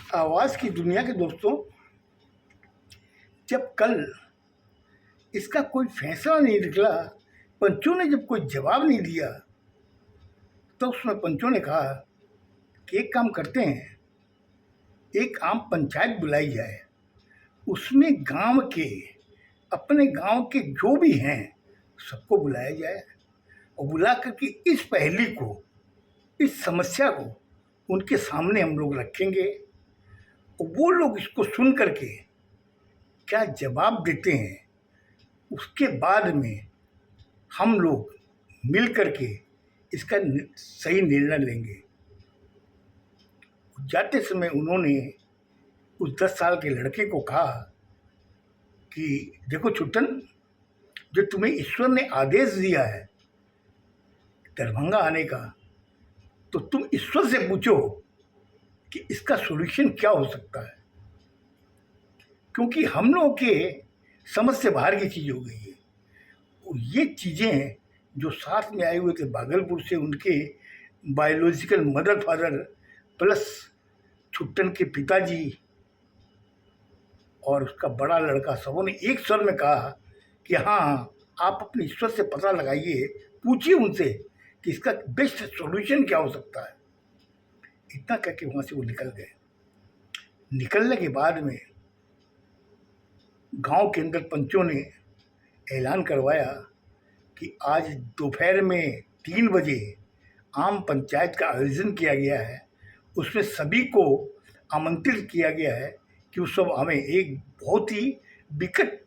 आवाज़ की दुनिया के दोस्तों, जब कल इसका कोई फैसला नहीं निकला, पंचों ने जब कोई जवाब नहीं दिया, तो उसमें पंचों ने कहा कि एक काम करते हैं, एक आम पंचायत बुलाई जाए, उसमें गांव के, अपने गांव के जो भी हैं सबको बुलाया जाए और बुला करके इस पहेली को, इस समस्या को उनके सामने हम लोग रखेंगे और वो लोग इसको सुन करके क्या जवाब देते हैं, उसके बाद में हम लोग मिल करके इसका सही निर्णय लेंगे। जाते समय उन्होंने उस 10 साल के लड़के को कहा कि देखो छुट्टन, जो तुम्हें ईश्वर ने आदेश दिया है दरभंगा आने का, तो तुम ईश्वर से पूछो कि इसका सॉल्यूशन क्या हो सकता है, क्योंकि हम लोगों के समझ से बाहर की चीज़ हो गई है। ये चीज़ें जो साथ में आए हुए थे भागलपुर से, उनके biological mother father plus Chhuttan के पिताजी और उसका बड़ा लड़का, सबों ने एक स्वर में कहा कि हाँ, आप अपने ईश्वर से पता लगाइए, पूछिए उनसे कि इसका बेस्ट सॉल्यूशन क्या हो सकता है। इतना करके वहाँ से वो निकल गए। निकलने के बाद में गांव के अंदर पंचों ने ऐलान करवाया कि आज दोपहर में 3 बजे आम पंचायत का आयोजन किया गया है, उसमें सभी को आमंत्रित किया गया है कि उस सब हमें एक बहुत ही विकट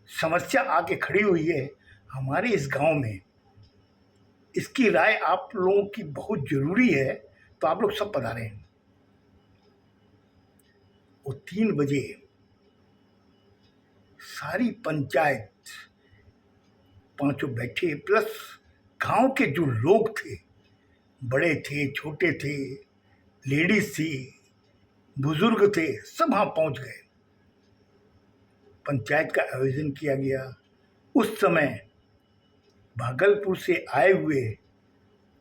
समस्या आके खड़ी हुई है हमारे इस गांव में, इसकी राय आप लोगों की बहुत ज़रूरी है, तो आप लोग सब पधारें। वो 3 बजे सारी पंचायत, पांचों बैठे, प्लस गांव के जो लोग थे, बड़े थे, छोटे थे, लेडीज थी, बुजुर्ग थे, सब वहाँ पहुँच गए। पंचायत का आयोजन किया गया। उस समय भागलपुर से आए हुए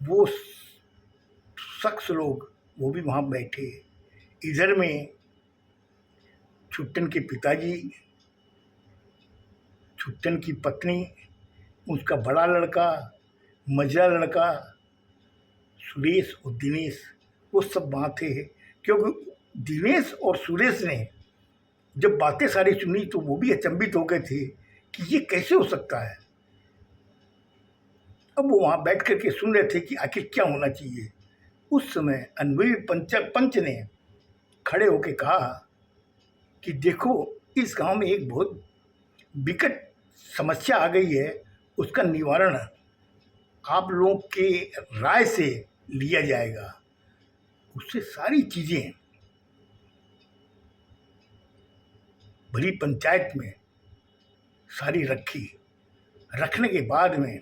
वो शख्स लोग, वो भी वहाँ बैठे। इधर में छुट्टन के पिताजी, छुट्टन की पत्नी, उसका बड़ा लड़का, मझला लड़का सुरेश और दिनेश, वो सब वहाँ थे। क्योंकि दिनेश और सुरेश ने जब बातें सारी सुनी तो वो भी अचंभित हो गए थे कि ये कैसे हो सकता है। अब वो वहाँ बैठ कर के सुन रहे थे कि आखिर क्या होना चाहिए। उस समय अनुभवी पंच ने खड़े होकर कहा कि देखो, इस गांव में एक बहुत विकट समस्या आ गई है, उसका निवारण आप लोगों के राय से लिया जाएगा। उससे सारी चीज़ें भरी पंचायत में सारी रखी। रखने के बाद में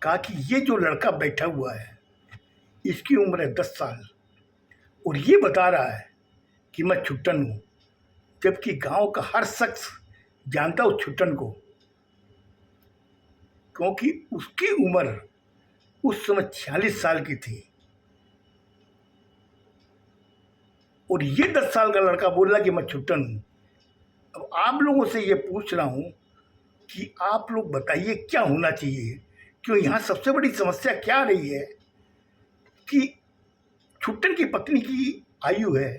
कहा कि ये जो लड़का बैठा हुआ है, इसकी उम्र है 10 साल और ये बता रहा है कि मैं छुट्टन हूँ, जबकि गांव का हर शख्स जानता उस छुट्टन को, क्योंकि उसकी उम्र उस समय 46 साल की थी। और ये 10 साल का लड़का बोल रहा कि मैं छुट्टन हूँ। अब आप लोगों से ये पूछ रहा हूँ कि आप लोग बताइए क्या होना चाहिए, क्यों यहाँ सबसे बड़ी समस्या क्या आ रही है कि छुट्टन की पत्नी की आयु है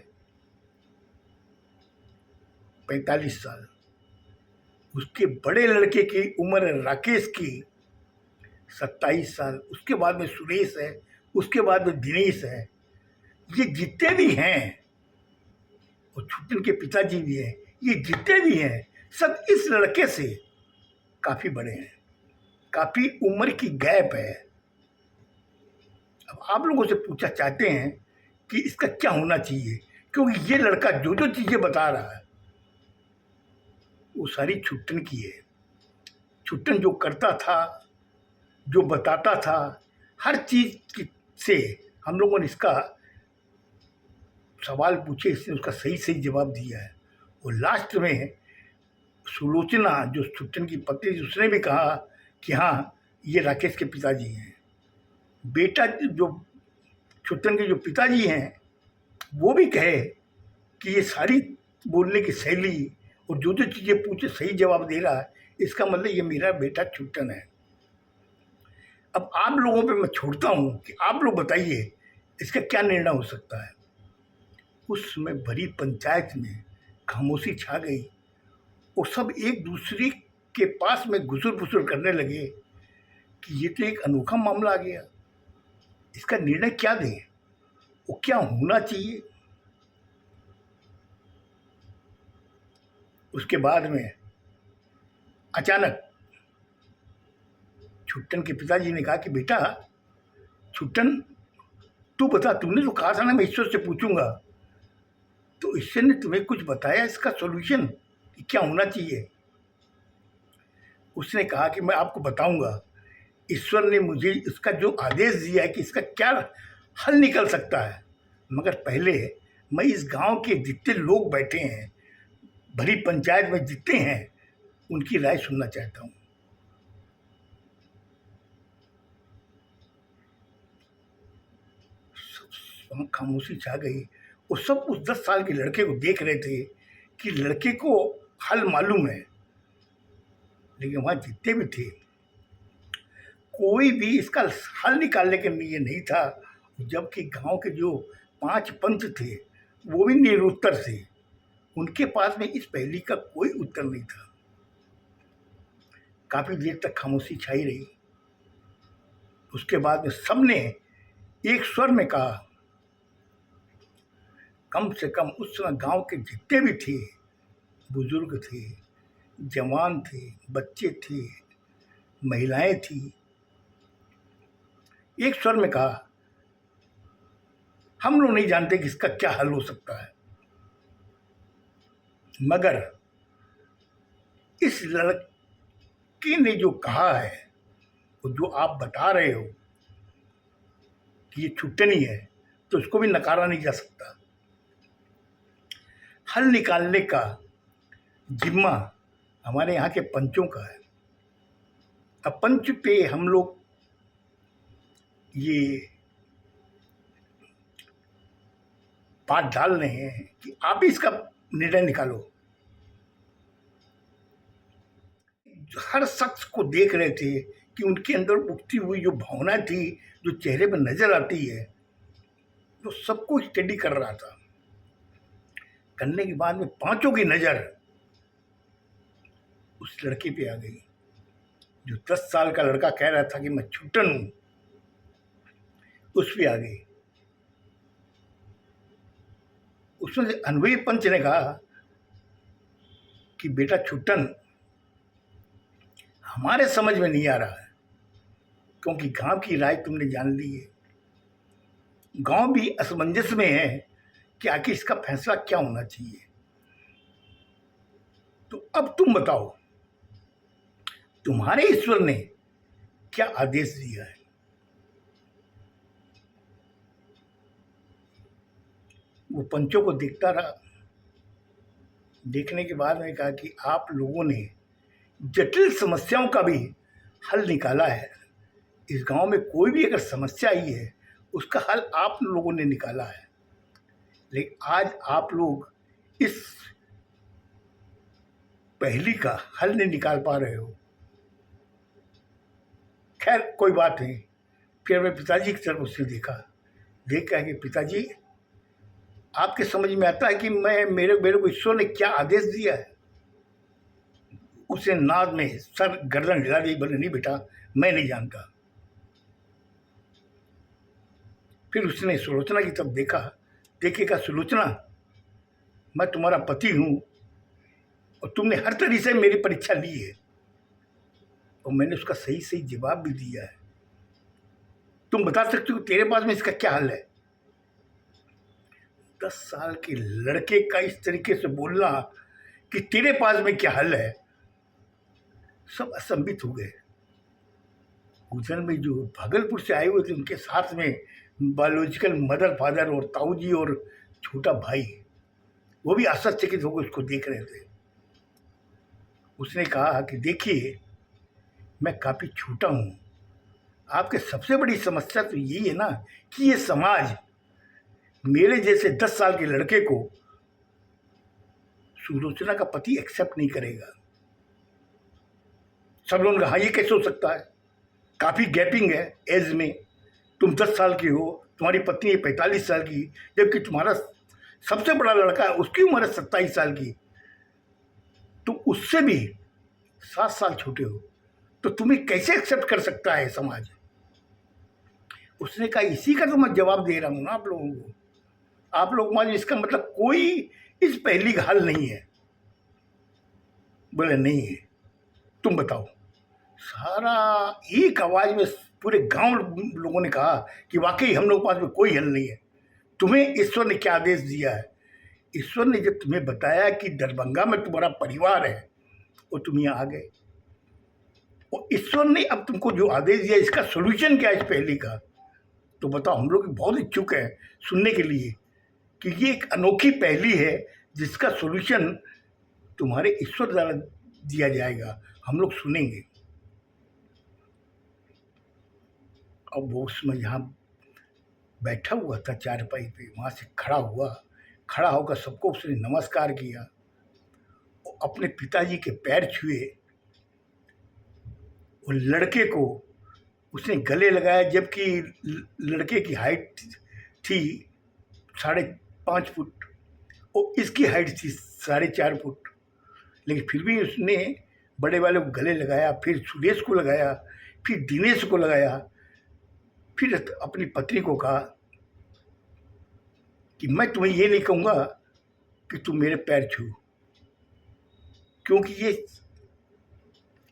45 साल, उसके बड़े लड़के की उम्र है राकेश की 27 साल, उसके बाद में सुरेश है, उसके बाद में दिनेश है। ये जितने भी हैं, और छुट्टन के पिताजी भी हैं, ये जितने भी हैं सब इस लड़के से काफ़ी बड़े हैं, काफ़ी उम्र की गैप है। अब आप लोगों से पूछा चाहते हैं कि इसका क्या होना चाहिए, क्योंकि ये लड़का जो जो चीज़ें बता रहा है वो सारी छुट्टन की है। छुट्टन जो करता था, जो बताता था, हर चीज़ से हम लोगों ने इसका सवाल पूछे, इसने उसका सही सही जवाब दिया है। और लास्ट में सुलोचना, जो छुट्टन की पत्नी, उसने भी कहा कि हाँ, ये राकेश के पिताजी हैं। बेटा, जो छुट्टन के जो पिताजी हैं, वो भी कहे कि ये सारी बोलने की शैली और जो जो चीज़ें पूछे सही जवाब दे रहा है, इसका मतलब ये मेरा बेटा छुट्टन है। अब आप लोगों पे मैं छोड़ता हूँ कि आप लोग बताइए इसका क्या निर्णय हो सकता है। उस समय भरी पंचायत में खामोशी छा गई और सब एक दूसरे के पास में घुसुर फुसुर करने लगे कि ये तो एक अनोखा मामला आ गया, इसका निर्णय क्या दें, वो क्या होना चाहिए। उसके बाद में अचानक छुट्टन के पिताजी ने कहा कि बेटा छुट्टन, तू बता, तुमने तो कहा था ना मैं ईश्वर से पूछूंगा, तो ईश्वर ने तुम्हें कुछ बताया इसका सॉल्यूशन कि क्या होना चाहिए। उसने कहा कि मैं आपको बताऊंगा, ईश्वर ने मुझे इसका जो आदेश दिया है कि इसका क्या हल निकल सकता है, मगर पहले मैं इस गांव के जितने लोग बैठे हैं, भरी पंचायत में जितने हैं, उनकी राय सुनना चाहता हूँ। खामोशी छा गई और सब उस 10 साल के लड़के को देख रहे थे कि लड़के को हल मालूम है, लेकिन वहाँ जितने भी थे कोई भी इसका हल निकालने के लिए नहीं था। जबकि गांव के जो 5 पंच थे वो भी निरुत्तर थे, उनके पास में इस पहेली का कोई उत्तर नहीं था। काफी देर तक खामोशी छाई रही। उसके बाद में सबने एक स्वर में कहा, कम से कम उस समय गांव के जितने भी थे, बुजुर्ग थे, जवान थे, बच्चे थे, महिलाएं थी, एक स्वर में कहा, हम लोग नहीं जानते कि इसका क्या हल हो सकता है, मगर इस लड़के ने जो कहा है और जो आप बता रहे हो कि ये छुट्टनी है, तो उसको भी नकारा नहीं जा सकता। हल निकालने का जिम्मा हमारे यहाँ के पंचों का है। अब पंच पे हम लोग ये बात डाल रहे हैं कि आप ही इसका निर्णय निकालो। हर शख्स को देख रहे थे कि उनके अंदर उठती हुई जो भावना थी, जो चेहरे पर नजर आती है, तो सबको स्टडी कर रहा था। करने के बाद में पांचों की नजर उस लड़के पे आ गई जो 10 साल का लड़का कह रहा था कि मैं छुट्टन हूं, उस पे आ गई। उसमें से अनुभवी पंच ने कहा कि बेटा छुट्टन, हमारे समझ में नहीं आ रहा है, क्योंकि गांव की राय तुमने जान ली है, गांव भी असमंजस में है कि आखिर इसका फैसला क्या होना चाहिए। तो अब तुम बताओ, तुम्हारे ईश्वर ने क्या आदेश दिया है। वो पंचों को देखता रहा। देखने के बाद में कहा कि आप लोगों ने जटिल समस्याओं का भी हल निकाला है। इस गांव में कोई भी अगर समस्या आई है, उसका हल आप लोगों ने निकाला है, लेकिन आज आप लोग इस पहेली का हल नहीं निकाल पा रहे हो। खैर कोई बात नहीं। फिर मैं पिताजी की तरफ उसने देखा, देख कहा कि पिताजी, आपके समझ में आता है कि मेरे को ईश्वर ने क्या आदेश दिया है। उसने नाद में सर गर्दन हिला दी, बोले नहीं बेटा, मैं नहीं जानता। फिर उसने सुलोचना की तरफ देखा, देखेगा सुलोचना, मैं तुम्हारा पति हूं और तुमने हर तरीके से मेरी परीक्षा ली है और मैंने उसका सही सही जवाब भी दिया है। तुम बता सकते हो तेरे पास में इसका क्या हल है। 10 साल के लड़के का इस तरीके से बोलना कि तेरे पास में क्या हल है, सब असंबित हो गए। उधर में जो भागलपुर से आए हुए थे, उनके साथ में बायोलॉजिकल मदर फादर और ताऊ जी और छोटा भाई, वो भी आश्चर्यचकित होकर उसको देख रहे थे। उसने कहा कि देखिए, मैं काफ़ी छोटा हूँ, आपके सबसे बड़ी समस्या तो यही है ना कि ये समाज मेरे जैसे 10 साल के लड़के को सुलोचना का पति एक्सेप्ट नहीं करेगा। सब लोगों ने कहा हाँ ये कैसे हो सकता है, काफ़ी गैपिंग है एज में, तुम 10 साल की हो, तुम्हारी पत्नी है 45 साल की, जबकि तुम्हारा सबसे बड़ा लड़का है उसकी उम्र है 27 साल की, तुम उससे भी 7 साल छोटे हो, तो तुम्हें कैसे एक्सेप्ट कर सकता है समाज। उसने कहा इसी का तो मैं जवाब दे रहा हूँ ना आप लोगों को, आप लोग मान, इसका मतलब कोई इस पहली का हल नहीं है। बोले नहीं है, तुम बताओ। सारा एक आवाज में पूरे गांव लोगों ने कहा कि वाकई हम लोग पास में कोई हल नहीं है। तुम्हें ईश्वर ने क्या आदेश दिया है? ईश्वर ने जब तुम्हें बताया कि दरभंगा में तुम्हारा परिवार है और तुम यहाँ आ गए, और ईश्वर ने अब तुमको जो आदेश दिया इसका सोल्यूशन क्या है इस पहली का, तो बताओ। हम लोग बहुत इच्छुक हैं सुनने के लिए कि ये एक अनोखी पहली है जिसका सोल्यूशन तुम्हारे ईश्वर द्वारा दिया जाएगा, हम लोग सुनेंगे। अब वो उसमें यहाँ बैठा हुआ था चारपाई पे, वहाँ से खड़ा होकर सबको उसने नमस्कार किया और अपने पिताजी के पैर छुए और लड़के को उसने गले लगाया, जबकि लड़के की हाइट थी 5.5 फुट और इसकी हाइट थी 4.5 फुट, लेकिन फिर भी उसने बड़े वाले को गले लगाया, फिर सुरेश को लगाया, फिर दिनेश को लगाया, फिर अपनी पत्नी को कहा कि मैं तुम्हें ये नहीं कहूँगा कि तुम मेरे पैर छू, क्योंकि ये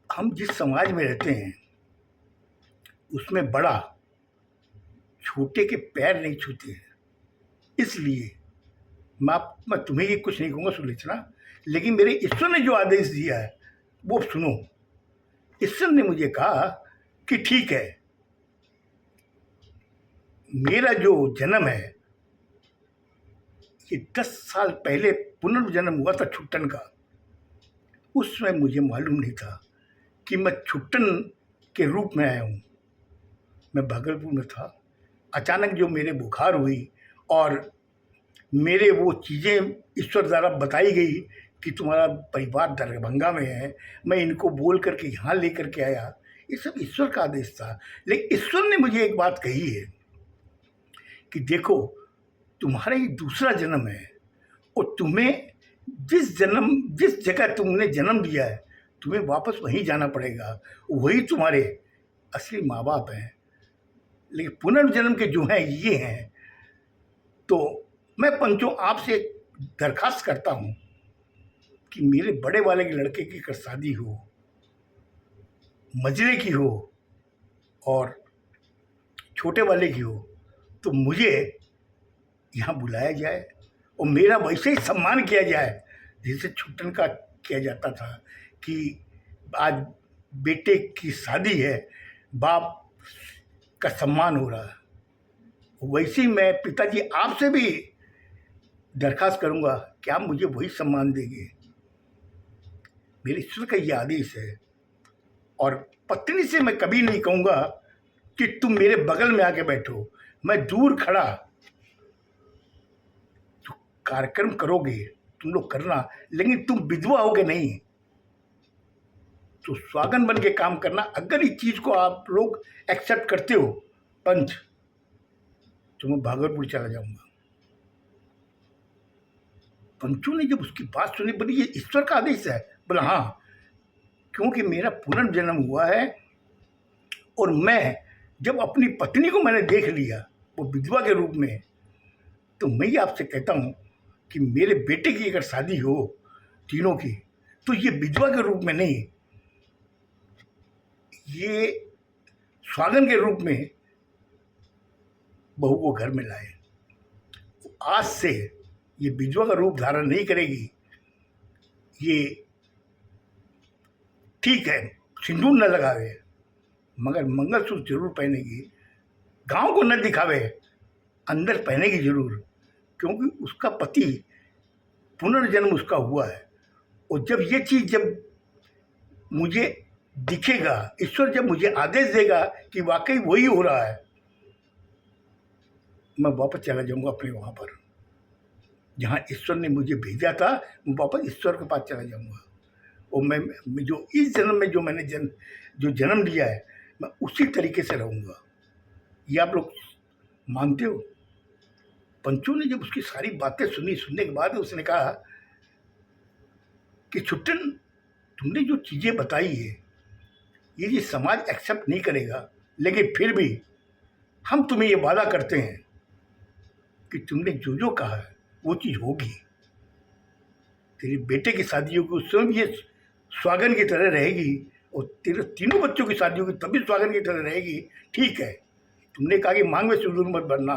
हम जिस समाज में रहते हैं उसमें बड़ा छोटे के पैर नहीं छूते हैं। इसलिए मैं तुम्हें ये कुछ नहीं कहूँगा सुलोचना, लेकिन मेरे ईश्वर ने जो आदेश दिया है वो सुनो। ईश्वर ने मुझे कहा कि ठीक है, मेरा जो जन्म है ये 10 साल पहले पुनर्जन्म हुआ था छुट्टन का। उस समय मुझे मालूम नहीं था कि मैं छुट्टन के रूप में आया हूँ। मैं भागलपुर में था, अचानक जो मेरे बुखार हुई और मेरे वो चीज़ें ईश्वर द्वारा बताई गई कि तुम्हारा परिवार दरभंगा में है, मैं इनको बोल करके यहाँ ले करके आया, ये सब ईश्वर का आदेश था। लेकिन ईश्वर ने मुझे एक बात कही है कि देखो तुम्हारा ये दूसरा जन्म है और तुम्हें जिस जगह तुमने जन्म दिया है तुम्हें वापस वहीं जाना पड़ेगा, वही तुम्हारे असली माँ बाप हैं। लेकिन पुनर्जन्म के जो हैं ये हैं, तो मैं पंचों आपसे दरखास्त करता हूँ कि मेरे बड़े वाले के लड़के की अगर शादी हो, मजरे की हो और छोटे वाले की हो, तो मुझे यहाँ बुलाया जाए और मेरा वैसे ही सम्मान किया जाए जैसे छुट्टन का किया जाता था कि आज बेटे की शादी है, बाप का सम्मान हो रहा है। वैसे ही मैं पिताजी आपसे भी दरखास्त करूँगा कि आप मुझे वही सम्मान देंगे। मेरे ईश्वर का ये आदेश है। और पत्नी से मैं कभी नहीं कहूँगा कि तुम मेरे बगल में आके बैठो, मैं दूर खड़ा। जो कार्यक्रम करोगे तुम लोग करना, लेकिन तुम विधवा होगे नहीं, तो स्वागन बन के काम करना। अगर इस चीज़ को आप लोग एक्सेप्ट करते हो पंच, तो मैं भागलपुर चला जाऊँगा। पंचों ने जब उसकी बात सुनी, बोली ये ईश्वर का आदेश है। बोला हाँ, क्योंकि मेरा पुनर्जन्म हुआ है और मैं जब अपनी पत्नी को मैंने देख लिया वो विधवा के रूप में, तो मैं ये आपसे कहता हूँ कि मेरे बेटे की अगर शादी हो तीनों की, तो ये विधवा के रूप में नहीं, ये स्वागन के रूप में बहू को घर में लाए। आज से ये विधवा का रूप धारण नहीं करेगी। ये ठीक है सिंदूर न लगावे मगर मंगलसूत्र जरूर पहनेगी, गांव को न दिखावे, अंदर पहनेगी जरूर, क्योंकि उसका पति पुनर्जन्म उसका हुआ है। और जब ये चीज़ जब मुझे दिखेगा, ईश्वर जब मुझे आदेश देगा कि वाकई वही हो रहा है, मैं वापस चला जाऊंगा अपने वहाँ पर। जहाँ ईश्वर ने मुझे भेजा था मैं वापस ईश्वर के पास चला जाऊँगा। और मैं जो इस जन्म में जो मैंने जो जन्म लिया है मैं उसी तरीके से रहूँगा। ये आप लोग मानते हो? पंचू ने जब उसकी सारी बातें सुनी, सुनने के बाद उसने कहा कि छुट्टन, तुमने जो चीज़ें बताई है ये समाज एक्सेप्ट नहीं करेगा, लेकिन फिर भी हम तुम्हें ये वादा करते हैं कि तुमने जो जो कहा है वो चीज़ होगी। तेरे बेटे की शादी होगी उस समय भी ये स्वागन की तरह रहेगी, और तेरे तीनों बच्चों की शादी होगी तब भी स्वागन की तरह रहेगी। ठीक है, तुमने कहा कि मांग में सिंदूर मत भरना,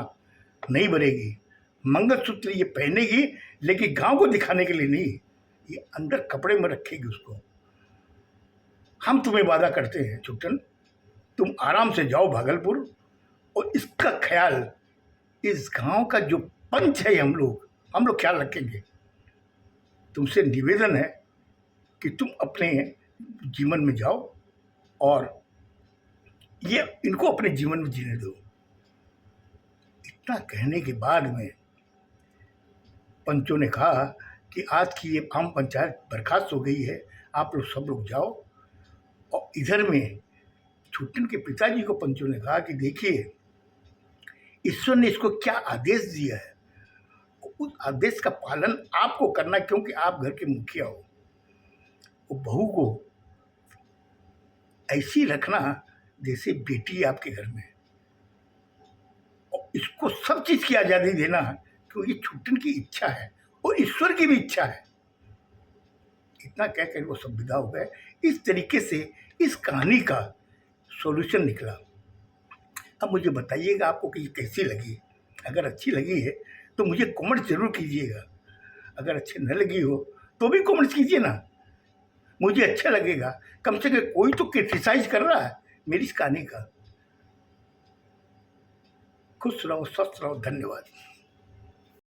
नहीं भरेगी। मंगलसूत्र ये पहनेगी लेकिन गांव को दिखाने के लिए नहीं, ये अंदर कपड़े में रखेगी उसको। हम तुम्हें वादा करते हैं छुट्टन, तुम आराम से जाओ भागलपुर, और इसका ख्याल, इस गांव का जो पंच है हम लोग ख्याल रखेंगे। तुमसे निवेदन है कि तुम अपने जीवन में जाओ और ये इनको अपने जीवन में जीने दो। इतना कहने के बाद में पंचों ने कहा कि आज की ये आम पंचायत बर्खास्त हो गई है, आप लोग सब लोग जाओ। और इधर में छुट्टन के पिताजी को पंचों ने कहा कि देखिए, ईश्वर ने इसको क्या आदेश दिया है, उस आदेश का पालन आपको करना, क्योंकि आप घर के मुखिया हो। वो बहू को ऐसी रखना जैसे बेटी आपके घर में, और इसको सब चीज़ की आज़ादी देना, क्योंकि छुट्टन की इच्छा है और ईश्वर की भी इच्छा है। इतना कहकर वो सब विदा हो गए। इस तरीके से इस कहानी का सॉल्यूशन निकला। अब मुझे बताइएगा आपको कि ये कैसी लगी। अगर अच्छी लगी है तो मुझे कमेंट जरूर कीजिएगा, अगर अच्छी न लगी हो तो भी कमेंट्स कीजिए ना, मुझे अच्छा लगेगा। कम से कम कोई तो क्रिटिसाइज कर रहा है मेरी इस कहानी का। खुश रहो, स्वस्थ रहो, धन्यवाद।